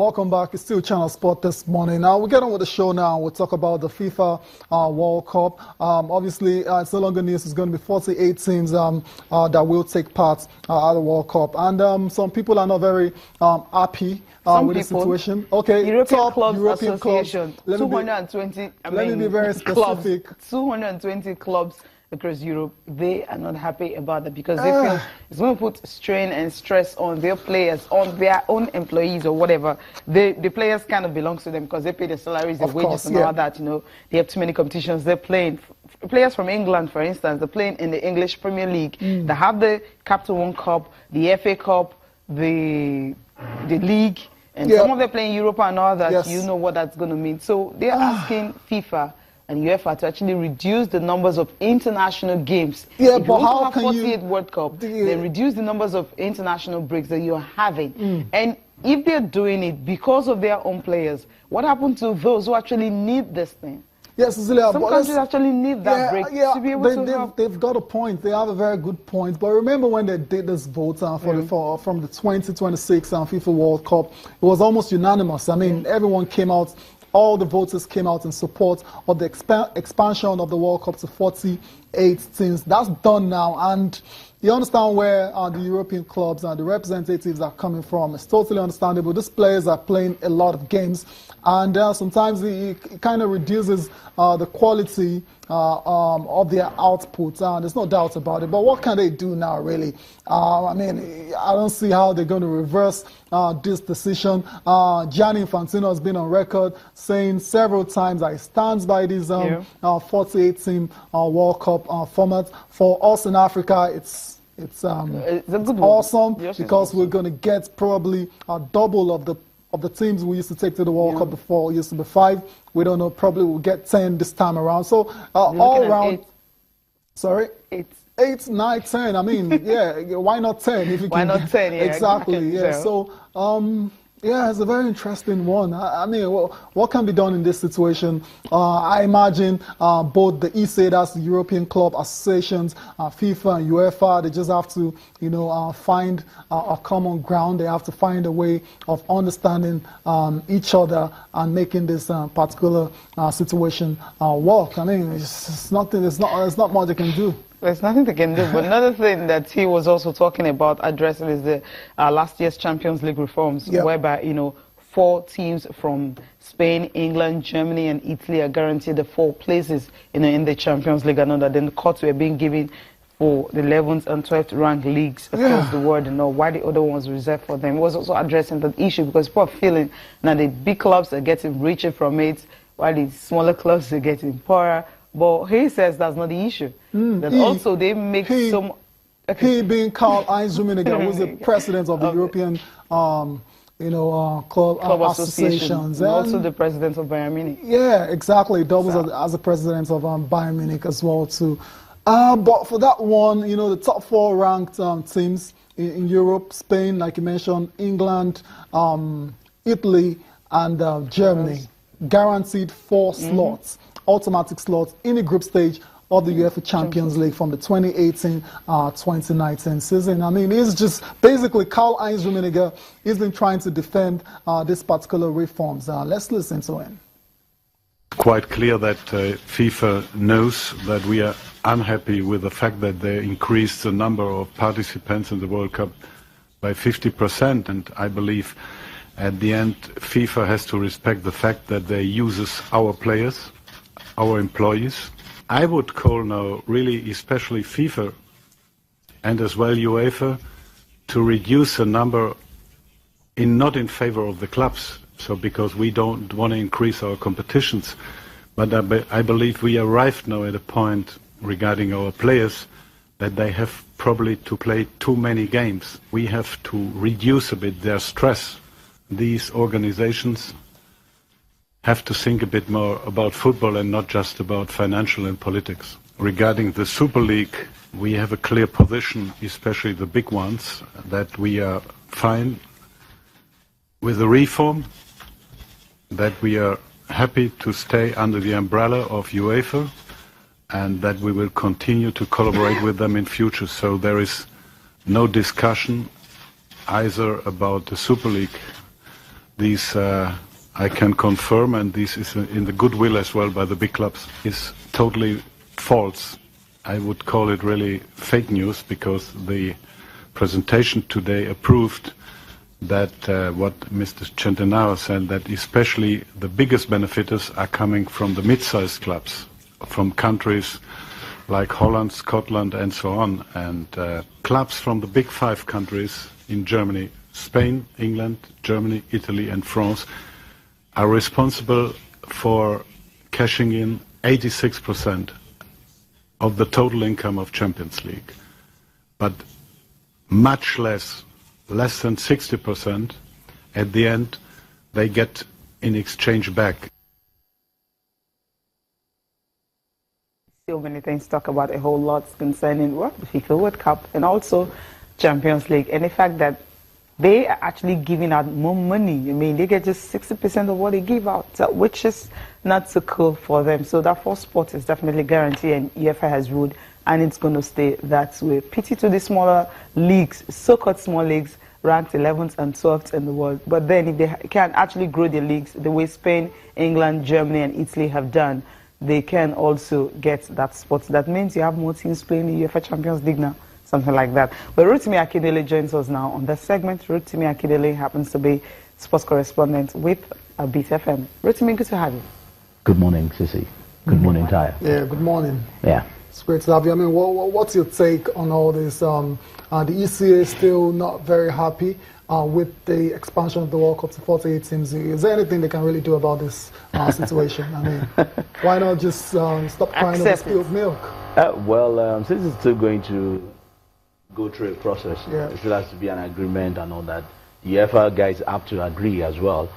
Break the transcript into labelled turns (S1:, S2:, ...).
S1: Welcome back. It's still Channel Sport this morning. Now, we'll get on with the show now. We'll talk about the FIFA World Cup. Obviously, it's no longer news. It's going to be 48 teams that will take part at the World Cup. And some people are not very happy with the situation. Okay,
S2: European Clubs
S1: European
S2: Association,
S1: clubs.
S2: 220,
S1: let me be very specific.
S2: Clubs, 220 clubs across Europe, they are not happy about that because they feel it's going to put strain and stress on their players, on their own employees or whatever. The players kind of belongs to them because they pay their salaries, their wages and all that, you know. They have too many competitions. They're playing. Players from England, for instance, they're playing in the English Premier League. They have the Capital One Cup, the FA Cup, the league, and some of them playing Europa and all that. You know what that's going to mean. So they're asking FIFA and UEFA to actually reduce the numbers of international games.
S1: Yeah,
S2: if
S1: but
S2: you
S1: how
S2: have
S1: can
S2: 48 World Cup, then reduce the numbers of international breaks that you're having. And if they're doing it because of their own players, what happened to those who actually need this thing?
S1: Yes, Cecilia,
S2: some countries actually need that break to be able to help.
S1: They've got a point. They have a very good point. But remember when they did this vote from the 2026 FIFA World Cup, it was almost unanimous. I mean, everyone came out. All the voters came out in support of the expansion of the World Cup to 48 teams. That's done now, and you understand where the European clubs and the representatives are coming from. It's totally understandable. These players are playing a lot of games, and sometimes it kind of reduces the quality of their output. There's no doubt about it. But what can they do now, really? I mean, I don't see how they're going to reverse this decision. Gianni Infantino has been on record saying several times that he stands by this 48-team World Cup format. For us in Africa, it's awesome because we're going to get probably double of the teams we used to take to the World Cup before. It used to be 5. We don't know. Probably we'll get 10 this time around. So all around.
S2: 8.
S1: Sorry. 8, 9, 10. I mean, why not 10? If you
S2: why
S1: can,
S2: not 10? Yeah,
S1: exactly. So. It's a very interesting one. I mean, what can be done in this situation? I imagine both the ESA, that's the European Club Associations, FIFA and UEFA, they just have to, find a common ground. They have to find a way of understanding each other and making this particular situation work. I mean, it's nothing. It's not much they can do.
S2: There's nothing they can do. But another thing that he was also talking about addressing is the last year's Champions League reforms, whereby, 4 teams from Spain, England, Germany, and Italy are guaranteed the 4 places, in the Champions League and all that. Then the courts were being given for the 11th and 12th ranked leagues across the world, why the other ones reserved for them. He was also addressing that issue because people are feeling now the big clubs are getting richer from it, while the smaller clubs are getting poorer. But he says that's not the issue. That also they make some...
S1: He being Karl-Heinz Rummenigge, who's the president of the European club associations.
S2: And also the president of Bayern Munich.
S1: Yeah, exactly. Doubles as the president of Bayern Munich as well, too. But for that one, the top 4 ranked teams in Europe, Spain, like you mentioned, England, Italy, and Germany, guaranteed 4 slots. Automatic slots in the group stage of the UEFA Champions League from the 2018-2019 season. I mean, it's just basically Karl-Heinz Rummenigge. He's been trying to defend this particular reforms. Let's listen to him.
S3: Quite clear that FIFA knows that we are unhappy with the fact that they increased the number of participants in the World Cup by 50%, and I believe at the end FIFA has to respect the fact that they uses our players, our employees. I would call now really especially FIFA and as well UEFA to reduce the number not in favor of the clubs, so because we don't want to increase our competitions, but I believe we arrived now at a point regarding our players that they have probably to play too many games. We have to reduce a bit their stress. These organizations have to think a bit more about football and not just about financial and politics. Regarding the Super League, we have a clear position, especially the big ones, that we are fine with the reform, that we are happy to stay under the umbrella of UEFA, and that we will continue to collaborate with them in future. So there is no discussion either about the Super League These I can confirm, and this is in the goodwill as well by the big clubs, is totally false. I would call it really fake news, because the presentation today approved that what Mr. Centenaro said, that especially the biggest benefiters are coming from the mid-sized clubs, from countries like Holland, Scotland, and so on, and clubs from the big 5 countries in Germany, Spain, England, Germany, Italy, and France, are responsible for cashing in 86% of the total income of Champions League, but much less than 60%, at the end, they get in exchange back.
S2: So many things to talk about, a whole lot concerning what the FIFA World Cup and also Champions League, and the fact that they are actually giving out more money. I mean, they get just 60% of what they give out, so, which is not so cool for them. So that for sport is definitely guaranteed, and UEFA has ruled, and it's going to stay that way. Pity to the smaller leagues, so-called small leagues, ranked 11th and 12th in the world. But then if they can actually grow the leagues the way Spain, England, Germany, and Italy have done, they can also get that spot. That means you have more teams playing in UEFA Champions League now, something like that. But Rotimi Akindele joins us now on this segment. Rotimi Akindele happens to be sports correspondent with Beat FM. Rotimi, good to have you.
S4: Good morning, Sissy. Good morning, Taya.
S1: Yeah, good morning.
S4: Yeah.
S1: It's great to have you. I mean, what's your take on all this? The ECA is still not very happy with the expansion of the World Cup to 48 teams. Is there anything they can really do about this situation? I mean, why not just stop crying over spilled milk?
S4: Since it's still going to go through a process,
S1: yeah.
S4: It still has to be an agreement and all that. The UEFA guys have to agree as well.